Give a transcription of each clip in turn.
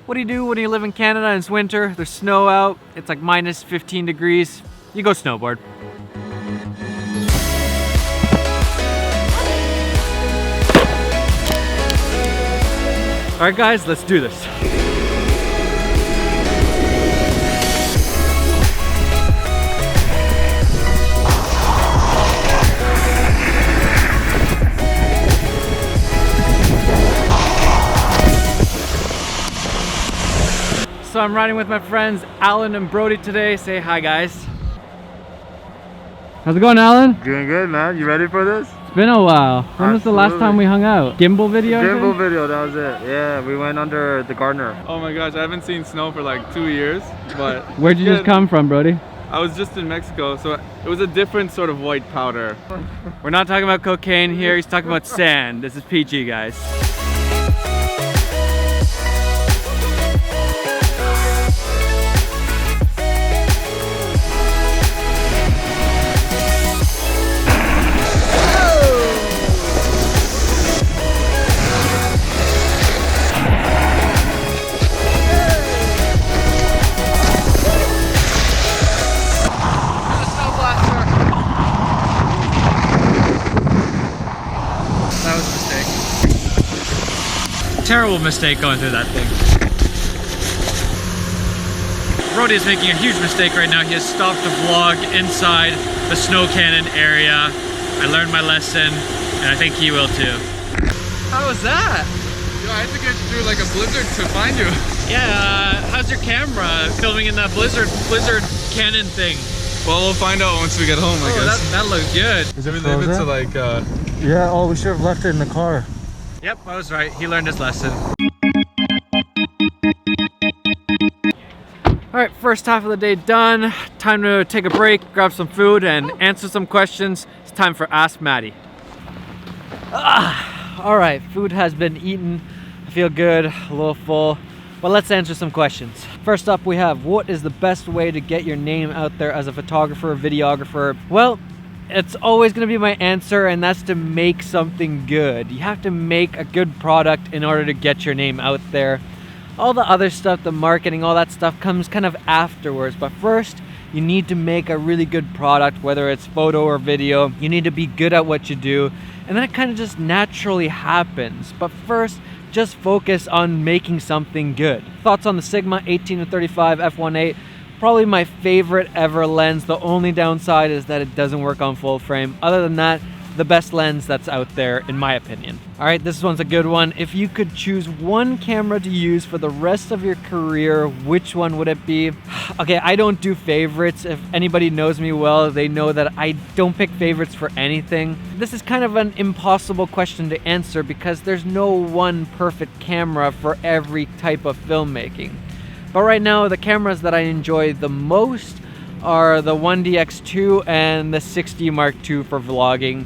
What do you do when you live in Canada and it's winter? There's snow out, it's like minus 15 degrees. You go snowboard. All right guys, let's do this. So I'm riding with my friends Alan and Brody today. Say hi guys. How's it going, Alan? Doing good, man. You ready for this? It's been a while. When was the last time we hung out? Gimbal video? Gimbal video, that was it. Yeah, we went under the Gardner. Oh my gosh, I haven't seen snow for like 2 years, but... Where'd you just come from, Brody? I was just in Mexico, so it was a different sort of white powder. We're not talking about cocaine here, he's talking about sand. This is PG, guys. Terrible mistake going through that thing. Brody is making a huge mistake right now. He has stopped the vlog inside the snow cannon area. I learned my lesson, and I think he will too. How was that? Yo, I had to get through like a blizzard to find you. Yeah, how's your camera filming in that blizzard cannon thing? Well, we'll find out once we get home, I guess. That looks good. Is it We leave it to like... Yeah, oh, we should have left it in the car. Yep, I was right. He learned his lesson. All right, first half of the day done. Time to take a break, grab some food, and answer some questions. It's time for Ask Maddie. All right, food has been eaten. I feel good, a little full. But let's answer some questions. First up, we have, what is the best way to get your name out there as a photographer, videographer? Well, it's always going to be my answer, and that's to make something good. You have to make a good product in order to get your name out there. All the other stuff, the marketing, all that stuff comes kind of afterwards. But first, you need to make a really good product, whether it's photo or video. You need to be good at what you do, and then it kind of just naturally happens. But first, just focus on making something good. Thoughts on the Sigma 18-35 f1.8? Probably my favorite ever lens. The only downside is that it doesn't work on full frame. Other than that, the best lens that's out there in my opinion. All right, this one's a good one. If you could choose one camera to use for the rest of your career, which one would it be? Okay, I don't do favorites. If anybody knows me well, they know that I don't pick favorites for anything. This is kind of an impossible question to answer because there's no one perfect camera for every type of filmmaking. But right now, the cameras that I enjoy the most are the 1DX2 and the 6D Mark II for vlogging.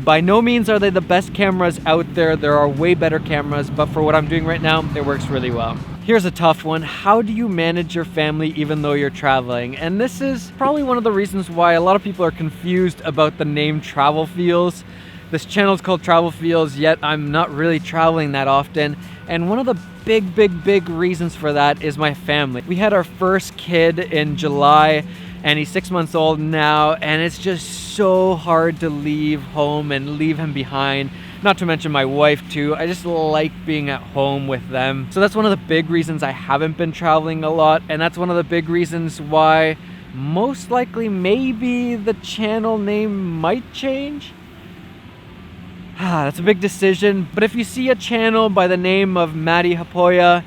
By no means are they the best cameras out there. There are way better cameras, but for what I'm doing right now, it works really well. Here's a tough one. How do you manage your family even though you're traveling? And this is probably one of the reasons why a lot of people are confused about the name Travel Feels. This channel is called Travel Feels, yet I'm not really traveling that often. And one of the big reasons for that is my family. We had our first kid in July, and he's 6 months old now, and it's just so hard to leave home and leave him behind. Not to mention my wife too. I just like being at home with them. So that's one of the big reasons I haven't been traveling a lot, and that's one of the big reasons why most likely maybe the channel name might change. That's a big decision, but if you see a channel by the name of Maddie Hapoya,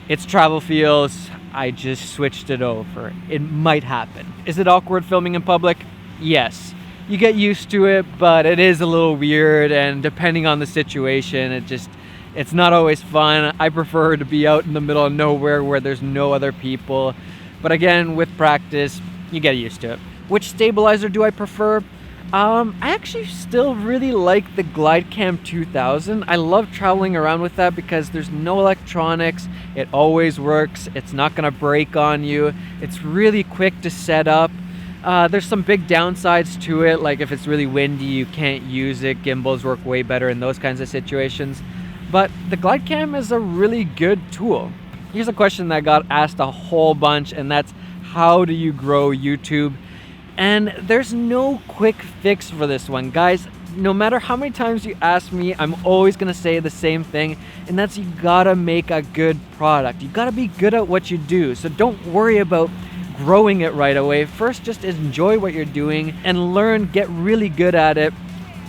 it's Travel Feels. I just switched it over. It might happen. Is it awkward filming in public? Yes. You get used to it, but it is a little weird, and depending on the situation, it's not always fun. I prefer to be out in the middle of nowhere where there's no other people. But again, with practice, you get used to it. Which stabilizer do I prefer? I actually still really like the GlideCam 2000. I love traveling around with that because there's no electronics. It always works. It's not gonna break on you. It's really quick to set up. There's some big downsides to it, like if it's really windy, you can't use it. Gimbals work way better in those kinds of situations. But the glide cam is a really good tool. Here's a question that got asked a whole bunch, and that's how do you grow YouTube? And there's no quick fix for this one, guys. No matter how many times you ask me, I'm always gonna say the same thing, and that's you gotta make a good product. You gotta be good at what you do. So don't worry about growing it right away. First, just enjoy what you're doing and learn, get really good at it.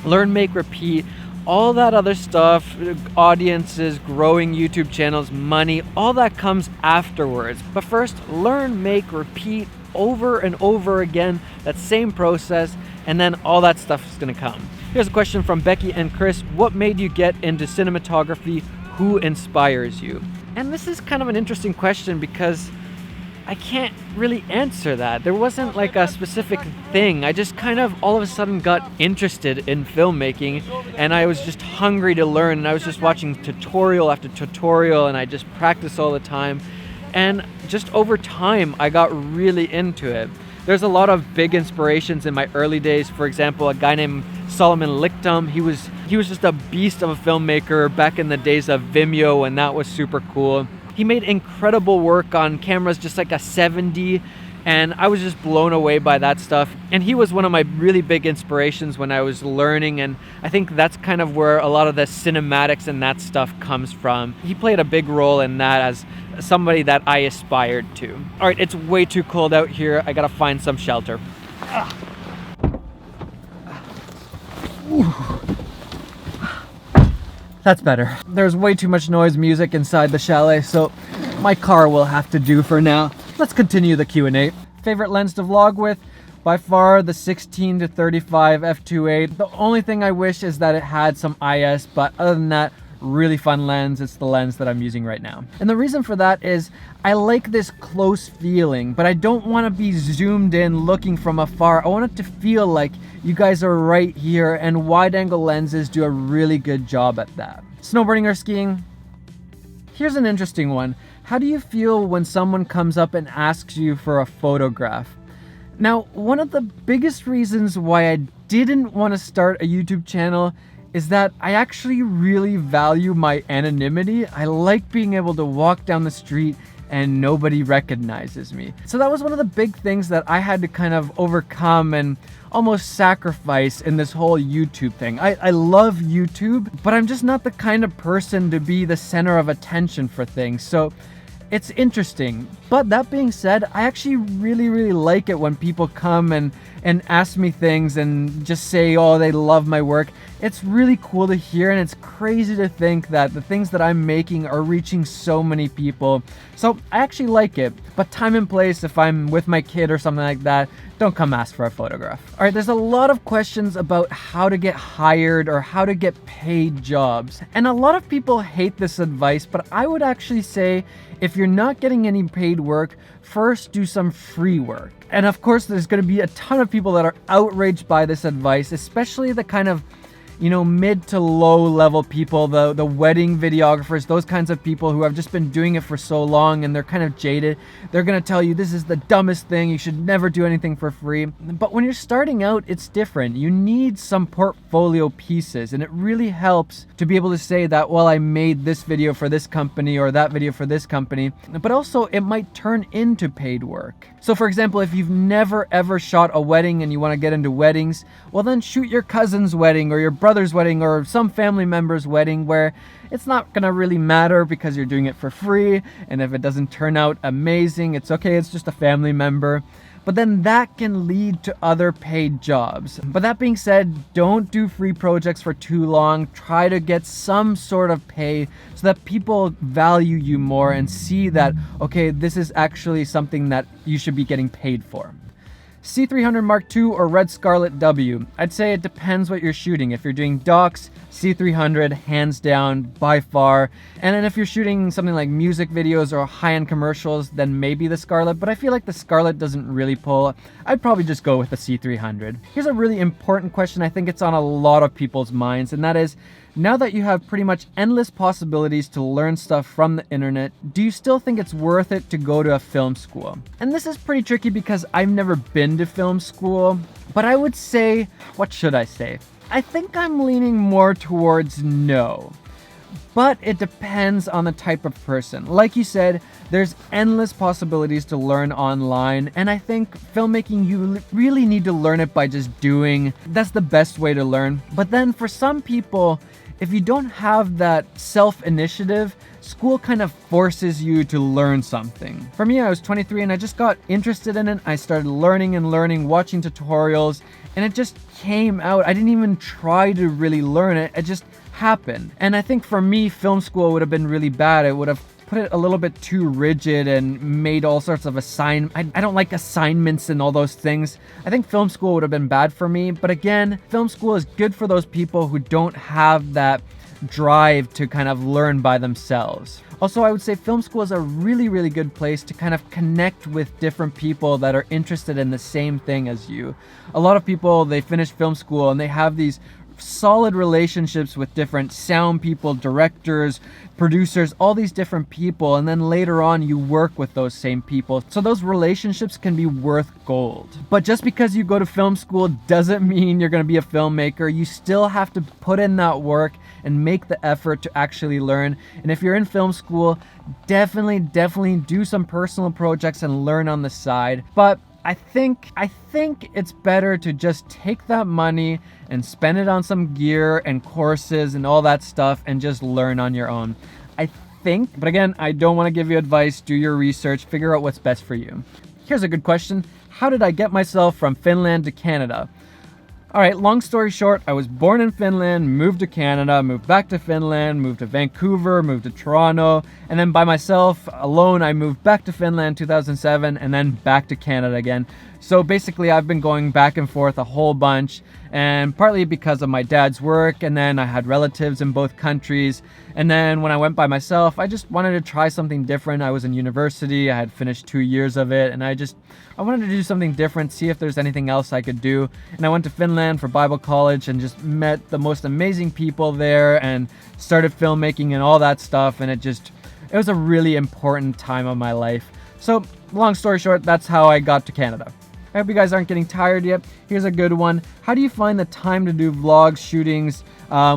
Learn, make, repeat. All that other stuff, audiences, growing YouTube channels, money, all that comes afterwards. But first, learn, make, repeat over and over again, that same process, and then all that stuff is gonna come. Here's a question from Becky and Chris. What made you get into cinematography? Who inspires you? And this is kind of an interesting question because I can't really answer that. There wasn't like a specific thing. I just kind of all of a sudden got interested in filmmaking, and I was just hungry to learn, and I was just watching tutorial after tutorial, and I just practiced all the time. And just over time, I got really into it. There's a lot of big inspirations in my early days. For example, a guy named Solomon Lichtam. He was just a beast of a filmmaker back in the days of Vimeo, and that was super cool. He made incredible work on cameras just like a 70, and I was just blown away by that stuff. And he was one of my really big inspirations when I was learning, and I think that's kind of where a lot of the cinematics and that stuff comes from. He played a big role in that as somebody that I aspired to. All right, it's way too cold out here. I gotta find some shelter. That's better. There's way too much noise music inside the chalet, so my car will have to do for now. Let's continue the Q&A. Favorite lens to vlog with? By far the 16 to 35 f2.8. The only thing I wish is that it had some IS, but other than that, really fun lens. It's the lens that I'm using right now. And the reason for that is I like this close feeling, but I don't want to be zoomed in looking from afar. I want it to feel like you guys are right here, and wide angle lenses do a really good job at that. Snowboarding or skiing? Here's an interesting one. How do you feel when someone comes up and asks you for a photograph? Now, one of the biggest reasons why I didn't want to start a YouTube channel is that I actually really value my anonymity. I like being able to walk down the street and nobody recognizes me. So that was one of the big things that I had to kind of overcome and almost sacrifice in this whole YouTube thing. I love YouTube, but I'm just not the kind of person to be the center of attention for things. So it's interesting. But that being said, I actually really like it when people come and ask me things and just say, oh, they love my work. It's really cool to hear, and it's crazy to think that the things that I'm making are reaching so many people. So I actually like it. But time and place, if I'm with my kid or something like that, don't come ask for a photograph. All right, there's a lot of questions about how to get hired or how to get paid jobs. And a lot of people hate this advice, but I would actually say if you're not getting any paid work, first do some free work. And of course, there's going to be a ton of people that are outraged by this advice, especially the kind of, you know, mid to low level people, the wedding videographers, those kinds of people who have just been doing it for so long and they're kind of jaded. They're gonna tell you this is the dumbest thing, you should never do anything for free. But when you're starting out, it's different. You need some portfolio pieces, and it really helps to be able to say that, well, I made this video for this company or that video for this company, but also it might turn into paid work. So for example, if you've never ever shot a wedding and you want to get into weddings, well then shoot your cousin's wedding or your brother's wedding or some family member's wedding where it's not gonna really matter because you're doing it for free, and if it doesn't turn out amazing, it's okay, it's just a family member. But then that can lead to other paid jobs. But that being said, don't do free projects for too long. Try to get some sort of pay so that people value you more and see that, okay, this is actually something that you should be getting paid for. C300 Mark II or Red Scarlet W? I'd say it depends what you're shooting. If you're doing docs, C300, hands down, by far. And then if you're shooting something like music videos or high-end commercials, then maybe the Scarlet, but I feel like the Scarlet doesn't really pull. I'd probably just go with the C300. Here's a really important question. I think it's on a lot of people's minds, and that is, Now that you have pretty much endless possibilities to learn stuff from the internet, do you still think it's worth it to go to a film school? And this is pretty tricky because I've never been to film school, but I would say, what should I say? I think I'm leaning more towards no. But it depends on the type of person. Like you said, there's endless possibilities to learn online, and I think filmmaking, you really need to learn it by just doing. That's the best way to learn. But then for some people, if you don't have that self-initiative, school kind of forces you to learn something. For me, I was 23 and I just got interested in it. I started learning and learning, watching tutorials, and it just came out. I didn't even try to really learn it. It just happened. And I think for me, film school would have been really bad. It would have put it a little bit too rigid and made all sorts of I don't like assignments and all those things. I think film school would have been bad for me. But again, film school is good for those people who don't have that drive to kind of learn by themselves. Also, I would say film school is a really, really good place to kind of connect with different people that are interested in the same thing as you. A lot of people, they finish film school and they have these solid relationships with different sound people, directors, producers, all these different people, and then later on you work with those same people. So those relationships can be worth gold. But just because you go to film school doesn't mean you're going to be a filmmaker. You still have to put in that work and make the effort to actually learn. And if you're in film school, definitely do some personal projects and learn on the side. But I think it's better to just take that money and spend it on some gear and courses and all that stuff and just learn on your own. I think, but again, I don't want to give you advice. Do your research, figure out what's best for you. Here's a good question. How did I get myself from Finland to Canada? All right, long story short, I was born in Finland, moved to Canada, moved back to Finland, moved to Vancouver, moved to Toronto, and then by myself, alone, I moved back to Finland 2007 and then back to Canada again. So basically, I've been going back and forth a whole bunch, and partly because of my dad's work, and then I had relatives in both countries. And then when I went by myself, I just wanted to try something different. I was in university, I had finished 2 years of it, and I wanted to do something different, see if there's anything else I could do. And I went to Finland for Bible college and just met the most amazing people there and started filmmaking and all that stuff. And it was a really important time of my life. So long story short, that's how I got to Canada. I hope you guys aren't getting tired yet. Here's a good one. How do you find the time to do vlogs, shootings,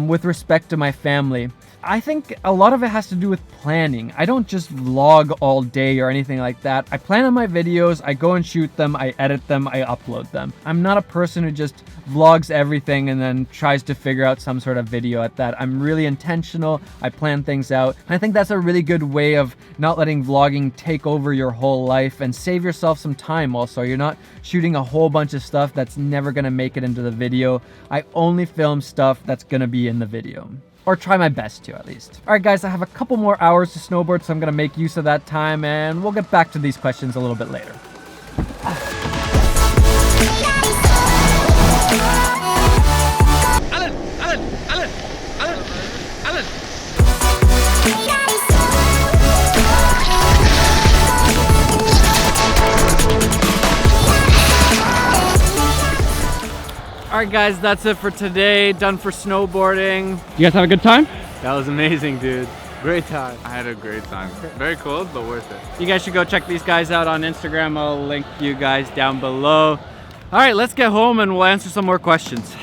with respect to my family? I think a lot of it has to do with planning. I don't just vlog all day or anything like that. I plan on my videos, I go and shoot them, I edit them, I upload them. I'm not a person who just vlogs everything and then tries to figure out some sort of video at that. I'm really intentional, I plan things out. I think that's a really good way of not letting vlogging take over your whole life and save yourself some time also. You're not shooting a whole bunch of stuff that's never gonna make it into the video. I only film stuff that's gonna be in the video. Or try my best to, at least. All right, guys, I have a couple more hours to snowboard, so I'm gonna make use of that time, and we'll get back to these questions a little bit later. Alan! All right, guys, that's it for today. Done for snowboarding. You guys have a good time? That was amazing, dude. Great time. I had a great time. Very cold, but worth it. You guys should go check these guys out on Instagram. I'll link you guys down below. All right, let's get home and we'll answer some more questions.